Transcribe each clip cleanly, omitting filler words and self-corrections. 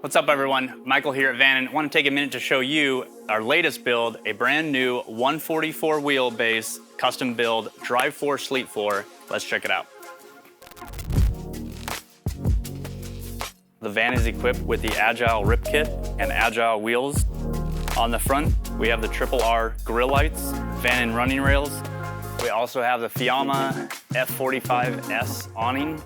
What's up everyone? Michael here at VANNON. I want to take a minute to show you our latest build, a brand new 144 wheelbase, custom build, drive floor, sleep floor. Let's check it out. The van is equipped with the Agile Rip Kit and Agile wheels. On the front, we have the Triple R grill lights, VANNON running rails. We also have the Fiamma F45S awning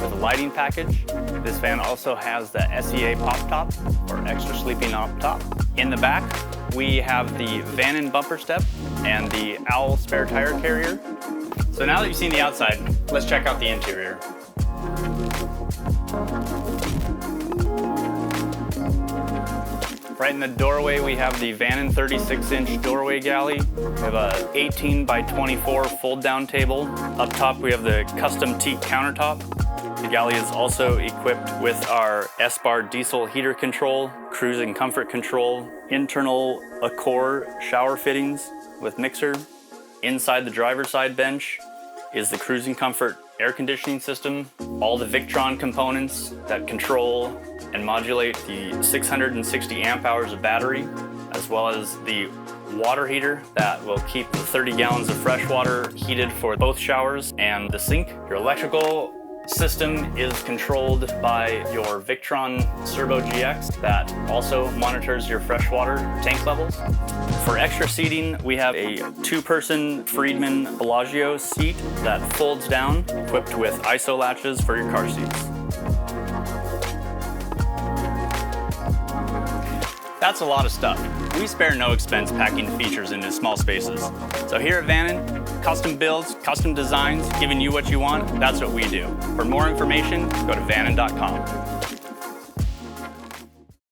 with a lighting package. This van also has the SEA pop top, or extra sleeping up top. In the back, we have the VANNON bumper step and the Owl spare tire carrier. So now that you've seen the outside, let's check out the interior. Right in the doorway, we have the VANNON 36-inch doorway galley. We have a 18 by 24 fold-down table. Up top, we have the custom teak countertop. The galley is also equipped with our S-bar diesel heater control, cruise and comfort control, internal Accor shower fittings with mixer. Inside the driver's side bench is the cruising comfort air conditioning system, all the Victron components that control and modulate the 660 amp hours of battery, as well as the water heater that will keep the 30 gallons of fresh water heated for both showers and the sink. Your electrical system is controlled by your Victron Servo GX that also monitors your freshwater tank levels. For extra seating, we have a two-person Friedman Bellagio seat that folds down, equipped with ISO latches for your car seats. That's a lot of stuff. We spare no expense packing features into small spaces. So here at VANNON, custom builds, custom designs, giving you what you want, that's what we do. For more information, go to vannon.com.